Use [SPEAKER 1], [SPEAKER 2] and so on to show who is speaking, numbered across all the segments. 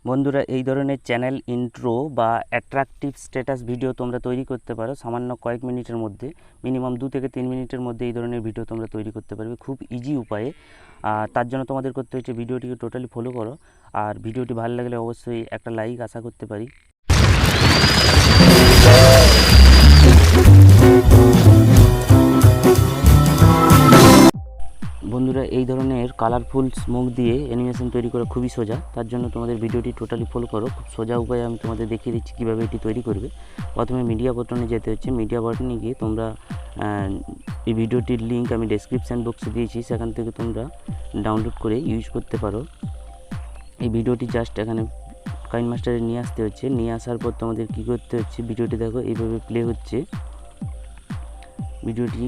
[SPEAKER 1] বন্ধুরা, এই ধরনের চ্যানেল ইন্ট্রো বা অ্যাট্রাকটিভ স্ট্যাটাস ভিডিও তোমরা তৈরি করতে পারো সামান্য কয়েক মিনিটের মধ্যে। মিনিমাম 2 থেকে 3 মিনিটের মধ্যে এই ধরনের ভিডিও তোমরা তৈরি করতে পারবে খুব ইজি উপায়ে। তার জন্য তোমাদের করতে হচ্ছে ভিডিওটিকে টোটালি ফলো করো, আর ভিডিওটি ভালো লাগলে অবশ্যই একটা লাইক আশা করতে পারি। বন্ধুরা, এই ধরনের কালারফুল স্মোক দিয়ে অ্যানিমেশন তৈরি করা খুবই সোজা। তার জন্য তোমাদের ভিডিওটি টোটালি ফলো করো। খুব সোজা উপায়ে আমি তোমাদের দেখিয়ে দিচ্ছি কীভাবে এটি তৈরি করবে। প্রথমে মিডিয়া বাটনে যেতে হচ্ছে। মিডিয়া বাটনে গিয়ে তোমরা এই ভিডিওটির লিঙ্ক আমি ডেসক্রিপশান বক্সে দিয়েছি, সেখান থেকে তোমরা ডাউনলোড করে ইউজ করতে পারো। এই ভিডিওটি জাস্ট এখানে কাইনমাস্টারে নিয়ে আসতে হচ্ছে। নিয়ে আসার পর তোমাদের কী করতে হচ্ছে, ভিডিওটি দেখো এইভাবে প্লে হচ্ছে। ভিডিওটি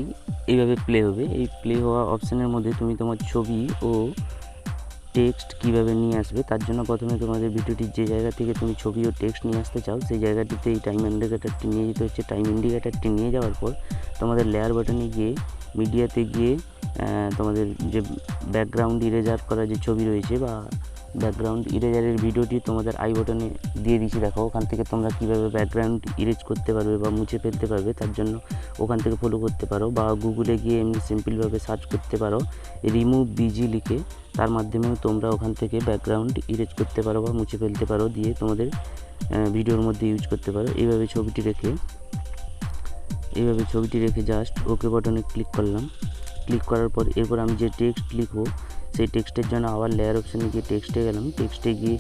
[SPEAKER 1] এইভাবে প্লে হবে। এই প্লে হওয়া অপশানের মধ্যে তুমি তোমার ছবি ও টেক্সট কিভাবে নিয়ে আসবে, তার জন্য প্রথমে তোমাদের ভিডিওটির যে জায়গা থেকে তুমি ছবি ও টেক্সট নিয়ে আসতে চাও সেই জায়গাটিতে এই টাইম ইন্ডিকেটারটি নিয়ে যেতে হচ্ছে। টাইম ইন্ডিকেটারটি নিয়ে যাওয়ার পর তোমাদের লেয়ার বাটনে গিয়ে মিডিয়াতে গিয়ে তোমাদের যে ব্যাকগ্রাউন্ড ইরেজার করা যে ছবি রয়েছে বা ব্যাকগ্রাউন্ড ইরেজারের ভিডিওটি তোমাদের আই বাটনে দিয়ে দিচ্ছি, দেখো ওখান থেকে তোমরা কীভাবে ব্যাকগ্রাউন্ড ইরেজ করতে পারবে বা মুছে ফেলতে পারবে, তার জন্য ওখান থেকে ফলো করতে পারো। বা গুগলে গিয়ে এমনি সিম্পলভাবে সার্চ করতে পারো রিমুভ বিজি লিখে, তার মাধ্যমেও তোমরা ওখান থেকে ব্যাকগ্রাউন্ড ইরেজ করতে পারো বা মুছে ফেলতে পারো, দিয়ে তোমাদের ভিডিওর মধ্যে ইউজ করতে পারো। এইভাবে ছবিটি রেখে জাস্ট ওকে বাটনে ক্লিক করলাম। ক্লিক করার পর এরপর আমি যে টেক্সট লিখবো সেই টেক্সটের জন্য আবার লেয়ার অপশানে গিয়ে টেক্সটে গেলাম। টেক্সটে গিয়ে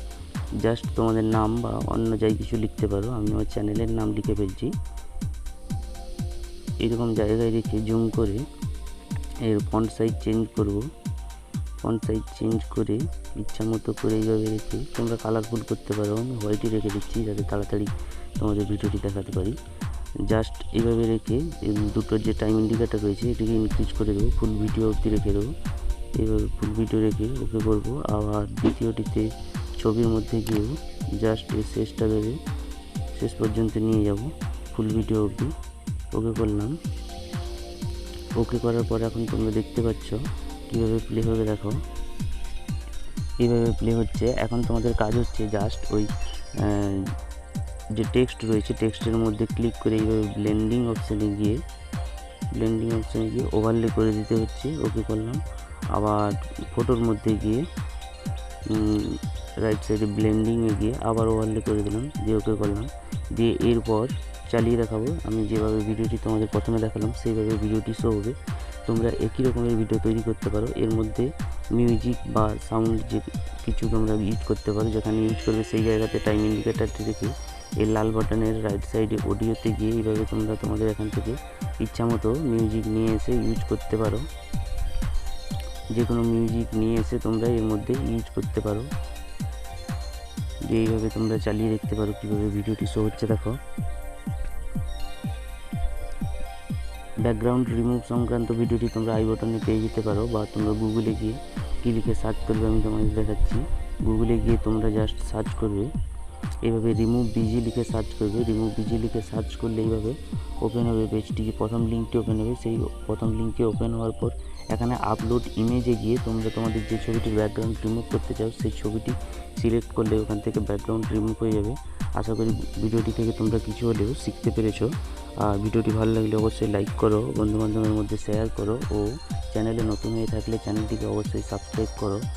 [SPEAKER 1] জাস্ট তোমাদের নাম বা অন্য যাই কিছু লিখতে পারো। আমি আমার চ্যানেলের নাম লিখে ফেলছি। এরকম জায়গায় রেখে জুম করে এর ফন্ট সাইজ চেঞ্জ করব। ফন্ট সাইজ চেঞ্জ করে ইচ্ছা মতো করে এইভাবে রেখে তোমরা কালারফুল করতে পারো। আমি হোয়াইটই রেখে দিচ্ছি যাতে তাড়াতাড়ি তোমাদের ভিডিওটি দেখাতে পারি। জাস্ট এইভাবে রেখে দুটোর যে টাইম ইন্ডিকেটার রয়েছে এটিকে ইনক্রিজ করে দেবো, ফুল ভিডিও অবধি রেখে দেবো। এইভাবে ফুল ভিডিও রেখে ওকে করবো। আবার দ্বিতীয়টিতে ছবির মধ্যে গিয়েও জাস্ট এই শেষটা ভেবে শেষ পর্যন্ত নিয়ে যাব, ফুল ভিডিও অবধি ওকে করলাম। ওকে করার পর এখন তোমরা দেখতে পাচ্ছ কীভাবে প্লে হবে, দেখো এইভাবে প্লে হচ্ছে। এখন তোমাদের কাজ হচ্ছে জাস্ট ওই যে টেক্সট রয়েছে টেক্সটের মধ্যে ক্লিক করে এইভাবে ব্লেন্ডিং অপশানে গিয়ে ওভারলে করে দিতে হচ্ছে। ওকে করলাম। আবার ফটোর মধ্যে গিয়ে রাইট সাইডে ব্লেন্ডিংয়ে গিয়ে আবার ওভারলে করে দিলাম, দিয়ে ওকে করলাম। দিয়ে এরপর চালিয়ে দেখাবো। আমি যেভাবে ভিডিওটি তোমাদের প্রথমে দেখালাম সেইভাবে ভিডিওটি শো হবে। তোমরা একই রকমের ভিডিও তৈরি করতে পারো। এর মধ্যে মিউজিক বা সাউন্ড যে কিছু তোমরা ইউজ করতে পারো। যেখানে ইউজ করবে সেই জায়গাতে টাইম ইন্ডিকেটারটি রেখে এই লাল বাটনের রাইট সাইডে অডিওতে গিয়ে এইভাবে তোমরা তোমাদের এখান থেকে ইচ্ছা মতো মিউজিক নিয়ে এসে ইউজ করতে পারো। যে কোনো মিউজিক নিয়ে এসে তোমরা এর মধ্যে ইউজ করতে পারো। যে এইভাবে তোমরা চালিয়ে দেখতে পারো কীভাবে ভিডিওটি শো হচ্ছে। দেখো ব্যাকগ্রাউন্ড রিমুভ সংক্রান্ত ভিডিওটি তোমরা আই বাটনে পেয়ে যেতে পারো, বা তোমরা গুগলে গিয়ে কী লিখে সার্চ করবে আমি তোমাদের দেখাচ্ছি। গুগলে গিয়ে তোমরা জাস্ট সার্চ করবে এইভাবে রিমুভ বিজি লিখে সার্চ করবে। রিমুভ বিজি লিখে সার্চ করলে এইভাবে ওপেন হবে পেজটি। প্রথম লিঙ্কটি ওপেন হবে। সেই প্রথম লিঙ্কে ওপেন হওয়ার পর এখানে আপলোড ইমেজে গিয়ে তোমরা তোমাদের যে ছবিটির ব্যাকগ্রাউন্ড রিমুভ করতে চাও সেই ছবিটি সিলেক্ট করলে ওখান থেকে ব্যাকগ্রাউন্ড রিমুভ হয়ে যাবে। আশা করি ভিডিওটি থেকে তোমরা কিছু হলেও শিখতে পেরেছো। আর ভিডিওটি ভালো লাগলে অবশ্যই লাইক করো, বন্ধুবান্ধবের মধ্যে শেয়ার করো, ও চ্যানেলে নতুন হয়ে থাকলে চ্যানেলটিকে অবশ্যই সাবস্ক্রাইব করো।